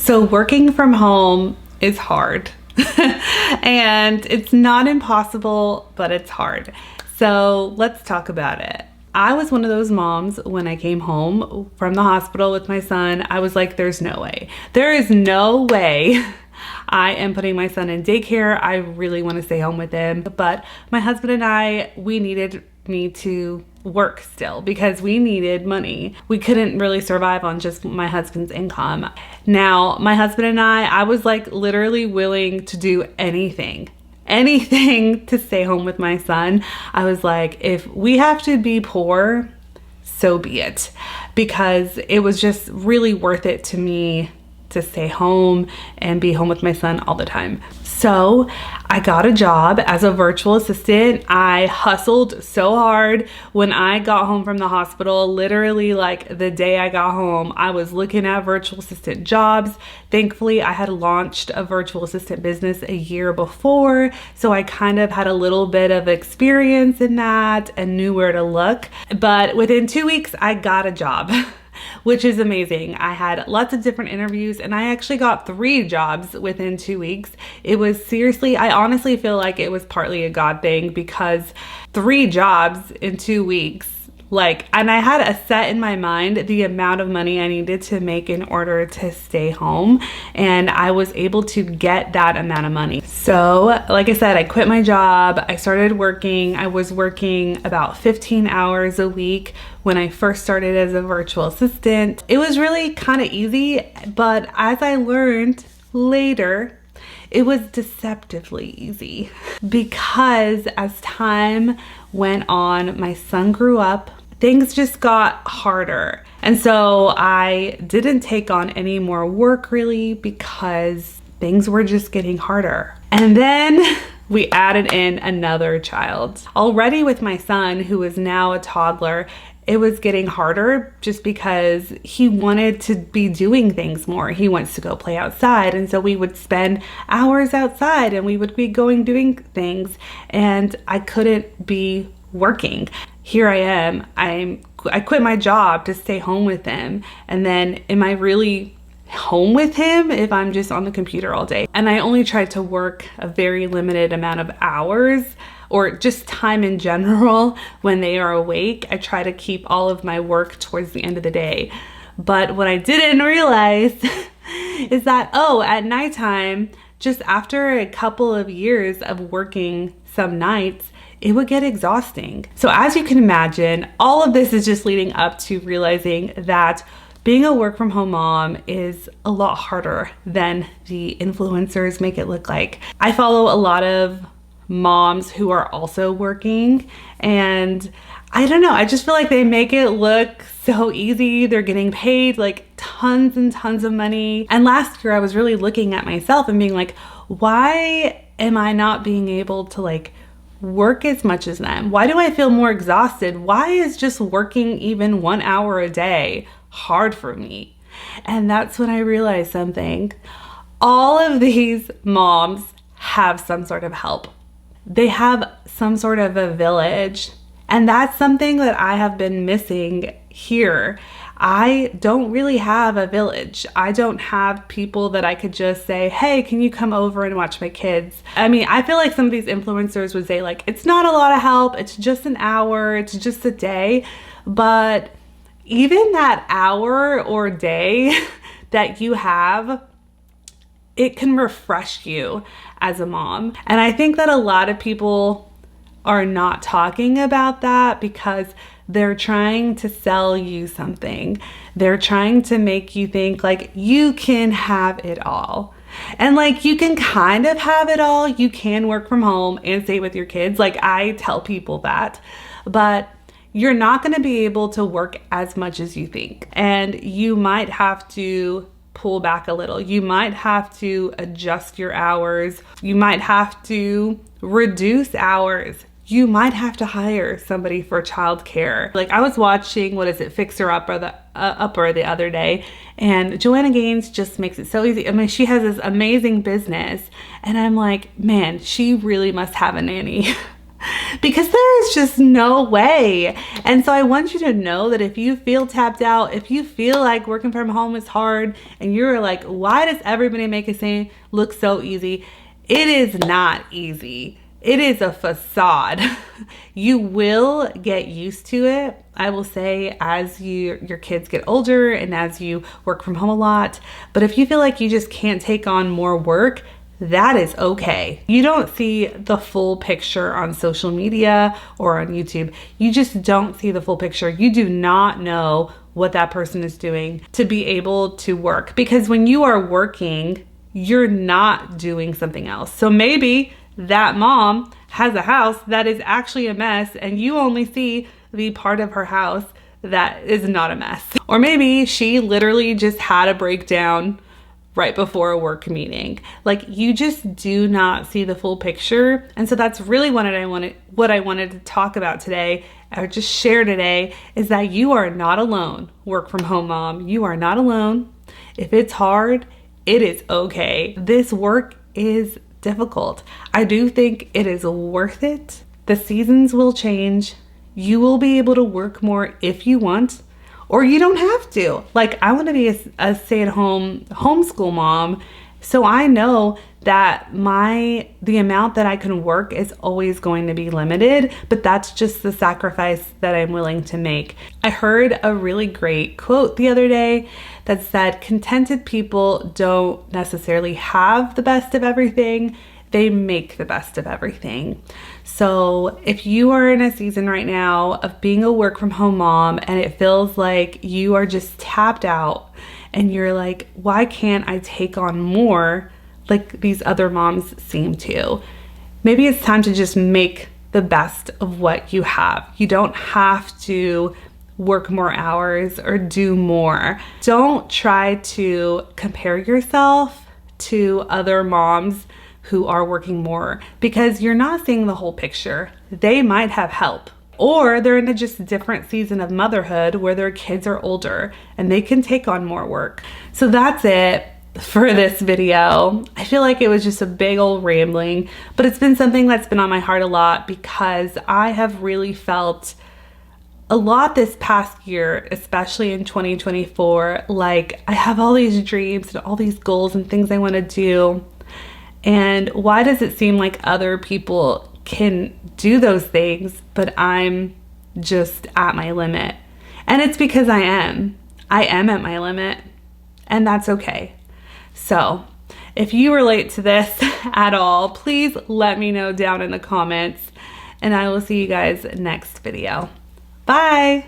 So working from home is hard and it's not impossible, but it's hard. So let's talk about it. I was one of those moms when I came home from the hospital with my son. I was like, there's no way. There is no way I am putting my son in daycare. I really want to stay home with him. But my husband and I, we needed me to work still because we needed money. We couldn't really survive on just my husband's income. Now, my husband and I was like literally willing to do anything to stay home with my son. I was like, if we have to be poor, so be it, because it was just really worth it to me to stay home and be home with my son all the time. So I got a job as a virtual assistant. I hustled so hard when I got home from the hospital. Literally, like the day I got home, I was looking at virtual assistant jobs. Thankfully, I had launched a virtual assistant business a year before, so I kind of had a little bit of experience in that and knew where to look. But within 2 weeks, I got a job. Which is amazing. I had lots of different interviews and I actually got 3 jobs within 2 weeks. It was seriously, I honestly feel like it was partly a God thing because 3 jobs in 2 weeks, and I had a set in my mind the amount of money I needed to make in order to stay home, and I was able to get that amount of money. So like I said, I quit my job. I started working. I was working about 15 hours a week when I first started as a virtual assistant. It was really kind of easy, but as I learned later, it was deceptively easy because as time went on, my son grew up. Things just got harder. And so I didn't take on any more work really because things were just getting harder. And then we added in another child. Already with my son, who is now a toddler, it was getting harder just because he wanted to be doing things more. He wants to go play outside. And so we would spend hours outside and we would be doing things, and I couldn't be working. Here I am. I quit my job to stay home with him. And then am I really home with him if I'm just on the computer all day? And I only tried to work a very limited amount of hours, or just time in general when they are awake. I try to keep all of my work towards the end of the day. But what I didn't realize is that, at nighttime, just after a couple of years of working some nights, it would get exhausting. So as you can imagine, all of this is just leading up to realizing that being a work from home mom is a lot harder than the influencers make it look like. I follow a lot of moms who are also working, and I don't know, I just feel like they make it look so easy. They're getting paid like tons and tons of money. And last year I was really looking at myself and being like, why am I not being able to work as much as them? Why do I feel more exhausted? Why is just working even 1 hour a day hard for me? And that's when I realized something. All of these moms have some sort of help. They have some sort of a village. And that's something that I have been missing here. I don't really have a village. I don't have people that I could just say, hey, can you come over and watch my kids? I mean, I feel like some of these influencers would say it's not a lot of help. It's just an hour. It's just a day. But even that hour or day that you have, it can refresh you as a mom. And I think that a lot of people are not talking about that because they're trying to sell you something. They're trying to make you think you can have it all. And you can kind of have it all. You can work from home and stay with your kids. I tell people that, but you're not going to be able to work as much as you think. And you might have to pull back a little. You might have to adjust your hours. You might have to reduce hours. You might have to hire somebody for childcare. I was watching, Fixer Upper the other day, and Joanna Gaines just makes it so easy. I mean, she has this amazing business, and I'm like, man, she really must have a nanny. because there is just no way. And so I want you to know that if you feel tapped out, if you feel like working from home is hard and you're like, why does everybody make it look so easy? It is not easy. It is a facade. You will get used to it, I will say, as your kids get older and as you work from home a lot. But if you feel like you just can't take on more work, that is okay. You don't see the full picture on social media or on YouTube. You just don't see the full picture. You do not know what that person is doing to be able to work. Because when you are working, you're not doing something else. So maybe that mom has a house that is actually a mess and you only see the part of her house that is not a mess. Or maybe she literally just had a breakdown right before a work meeting. Like, you just do not see the full picture. And so that's really what I wanted to talk about today, or just share today, is that you are not alone, work from home mom. You are not alone. If it's hard, it is okay. This work is difficult. I do think it is worth it. The seasons will change. You will be able to work more if you want, or you don't have to. Like, I want to be a stay-at-home homeschool mom, so I know that the amount that I can work is always going to be limited, but that's just the sacrifice that I'm willing to make. I heard a really great quote the other day that said, contented people don't necessarily have the best of everything, they make the best of everything. So if you are in a season right now of being a work from home mom and it feels like you are just tapped out and you're like, why can't I take on more like these other moms seem to? Maybe it's time to just make the best of what you have. You don't have to work more hours or do more. Don't try to compare yourself to other moms who are working more, because you're not seeing the whole picture. They might have help, or they're in a just different season of motherhood where their kids are older and they can take on more work. So that's it for this video. I feel like it was just a big old rambling, but it's been something that's been on my heart a lot because I have really felt a lot this past year, especially in 2024, like I have all these dreams and all these goals and things I want to do. And why does it seem like other people can do those things, but I'm just at my limit? And it's because I am at my limit, and that's okay. So if you relate to this at all, please let me know down in the comments, and I will see you guys next video. Bye.